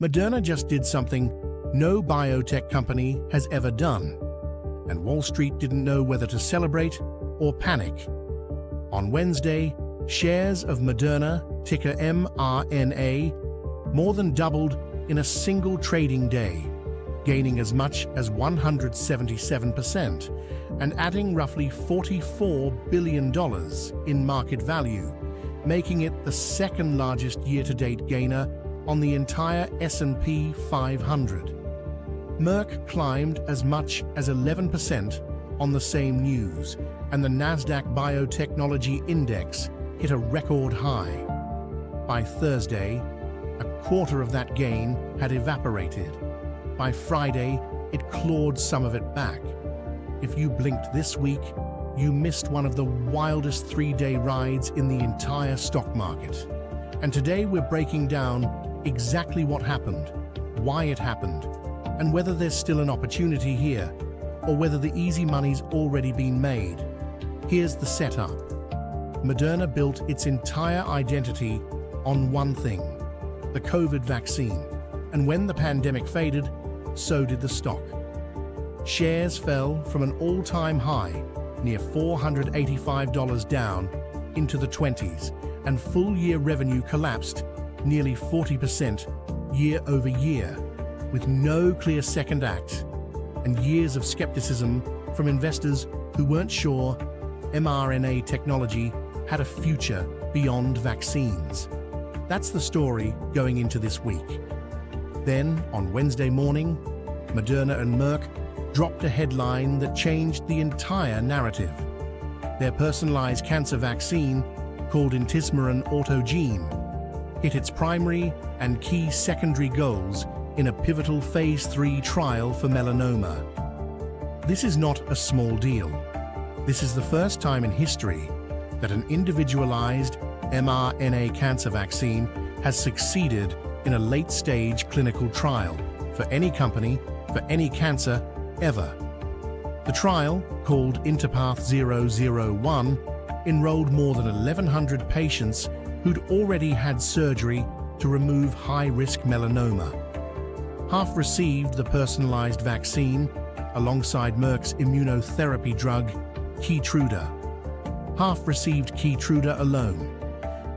Moderna just did something no biotech company has ever done, and Wall Street didn't know whether to celebrate or panic. On Wednesday, shares of Moderna, ticker mRNA, more than doubled in a single trading day, gaining as much as 177% and adding roughly $44 billion in market value, making it the second largest year-to-date gainer on the entire S&P 500. Merck climbed as much as 11% on the same news, and the Nasdaq Biotechnology Index hit a record high. By Thursday, a quarter of that gain had evaporated. By Friday, it clawed some of it back. If you blinked this week, you missed one of the wildest three-day rides in the entire stock market. And today we're breaking down exactly what happened, why it happened, and whether there's still an opportunity here, or whether the easy money's already been made. Here's the setup. Moderna built its entire identity on one thing, the COVID vaccine. And when the pandemic faded, so did the stock. Shares fell from an all-time high, near $485 down, into the 20s, and full-year revenue collapsed nearly 40% year over year, with no clear second act, and years of skepticism from investors who weren't sure mRNA technology had a future beyond vaccines. That's the story going into this week. Then, on Wednesday morning, Moderna and Merck dropped a headline that changed the entire narrative. Their personalized cancer vaccine, called intismeran autogene, hit its primary and key secondary goals in a pivotal Phase 3 trial for melanoma. This is not a small deal. This is the first time in history that an individualized mRNA cancer vaccine has succeeded in a late-stage clinical trial for any company, for any cancer, ever. The trial, called Interpath 001, enrolled more than 1,100 patients who'd already had surgery to remove high-risk melanoma. Half received the personalized vaccine alongside Merck's immunotherapy drug, Keytruda. Half received Keytruda alone.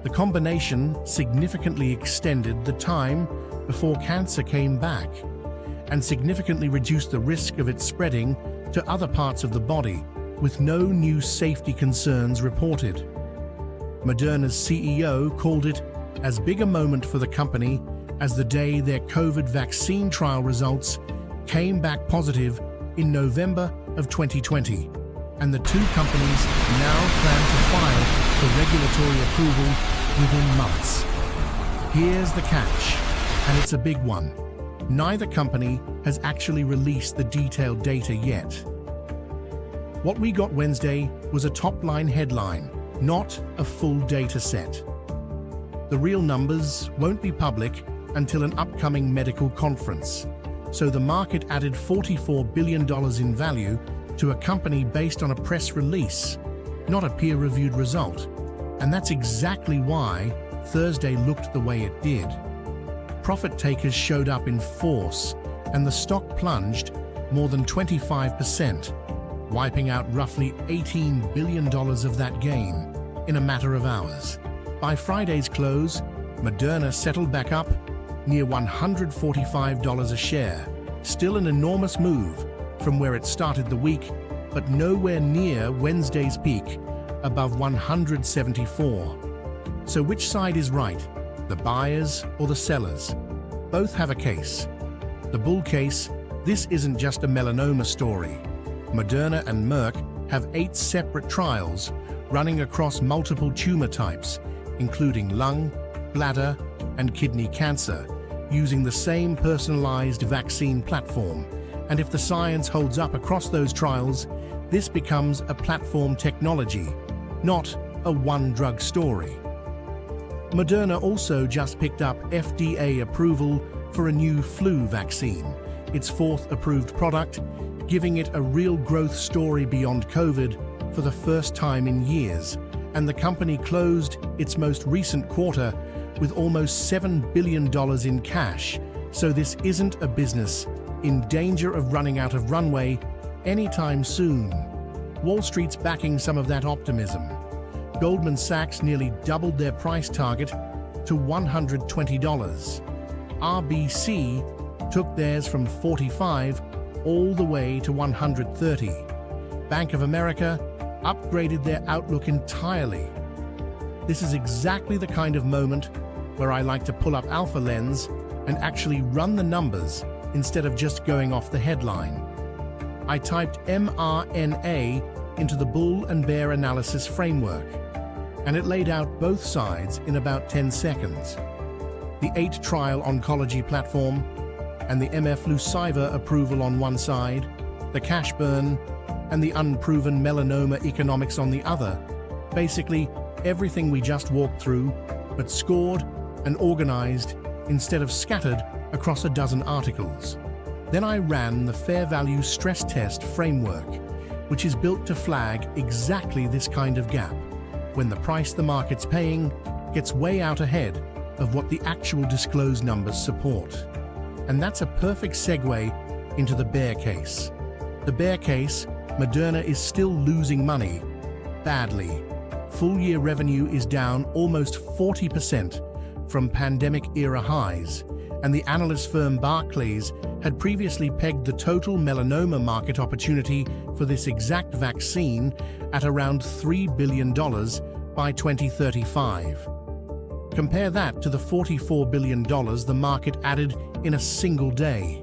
The combination significantly extended the time before cancer came back and significantly reduced the risk of it spreading to other parts of the body, with no new safety concerns reported. Moderna's CEO called it as big a moment for the company as the day their COVID vaccine trial results came back positive in November of 2020, and the two companies now plan to file for regulatory approval within months. Here's the catch, and it's a big one. Neither company has actually released the detailed data yet. What we got Wednesday was a top-line headline, not a full data set. The real numbers won't be public until an upcoming medical conference, so the market added $44 billion in value to a company based on a press release, not a peer-reviewed result. And that's exactly why Thursday looked the way it did. Profit takers showed up in force, and the stock plunged more than 25%, wiping out roughly $18 billion of that gain in a matter of hours. By Friday's close, Moderna settled back up near $145 a share, still an enormous move from where it started the week, but nowhere near Wednesday's peak, above 174. So which side is right, the buyers or the sellers? Both have a case. The bull case: this isn't just a melanoma story. Moderna and Merck have 8 separate trials running across multiple tumor types, including lung, bladder, and kidney cancer, using the same personalized vaccine platform. And if the science holds up across those trials, this becomes a platform technology, not a one-drug story. Moderna also just picked up FDA approval for a new flu vaccine, its 4th approved product, giving it a real growth story beyond COVID for the first time in years. And the company closed its most recent quarter with almost $7 billion in cash, So this isn't a business in danger of running out of runway anytime soon. Wall Street's backing some of that optimism. Goldman Sachs nearly doubled their price target to $120. RBC took theirs from $45 all the way to $130. Bank of America upgraded their outlook entirely. This is exactly the kind of moment where I like to pull up AlphaLens and actually run the numbers instead of just going off the headline. I typed mRNA into the bull and bear analysis framework, and it laid out both sides in about 10 seconds. The 8-trial oncology platform and the MF-Luciva approval on one side, the cash burn, and the unproven melanoma economics on the other. Basically, everything we just walked through, but scored and organized instead of scattered across a dozen articles. Then I ran the fair value stress test framework, which is built to flag exactly this kind of gap, when the price the market's paying gets way out ahead of what the actual disclosed numbers support. And that's a perfect segue into the bear case. The bear case, Moderna is still losing money, badly. Full-year revenue is down almost 40% from pandemic-era highs, and the analyst firm Barclays had previously pegged the total melanoma market opportunity for this exact vaccine at around $3 billion by 2035. Compare that to the $44 billion the market added in a single day.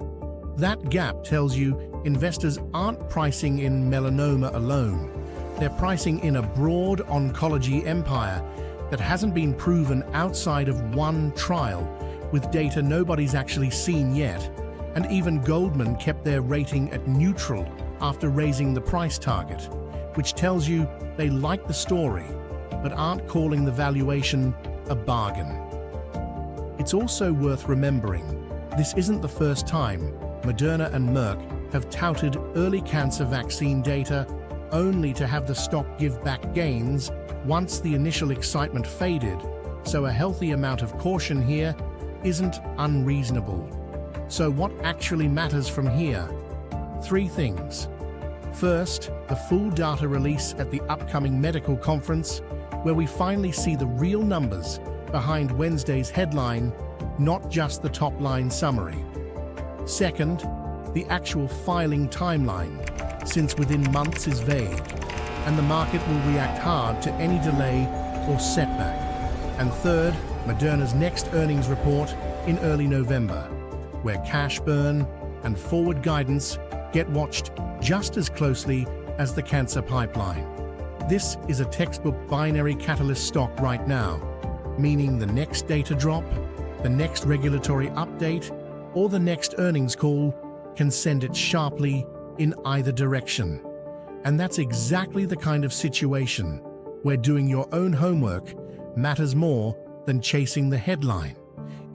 That gap tells you investors aren't pricing in melanoma alone. They're pricing in a broad oncology empire that hasn't been proven outside of one trial, with data nobody's actually seen yet, and even Goldman kept their rating at neutral after raising the price target, which tells you they like the story, but aren't calling the valuation a bargain. It's also worth remembering, this isn't the first time Moderna and Merck have touted early cancer vaccine data only to have the stock give back gains once the initial excitement faded, so a healthy amount of caution here isn't unreasonable. So what actually matters from here? 3 things. First, the full data release at the upcoming medical conference, where we finally see the real numbers behind Wednesday's headline, not just the top-line summary. Second, the actual filing timeline, since within months is vague, and the market will react hard to any delay or setback. And third, Moderna's next earnings report in early November, where cash burn and forward guidance get watched just as closely as the cancer pipeline. This is a textbook binary catalyst stock right now, meaning the next data drop, the next regulatory update, or the next earnings call can send it sharply in either direction. And that's exactly the kind of situation where doing your own homework matters more than chasing the headline.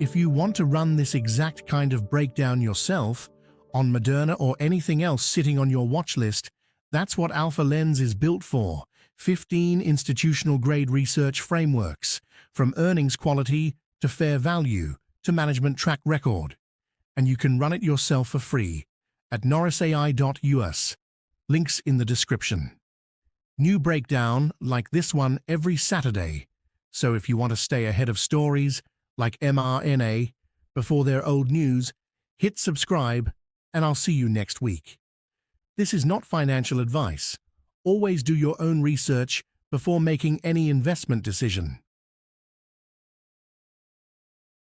If you want to run this exact kind of breakdown yourself on Moderna or anything else sitting on your watch list, that's what AlphaLens is built for. 15 institutional-grade research frameworks, from earnings quality to fair value to management track record. And you can run it yourself for free at norrisai.us. Links in the description. New breakdown like this one every Saturday. So if you want to stay ahead of stories like mRNA before they're old news, hit subscribe and I'll see you next week. This is not financial advice. Always do your own research before making any investment decision.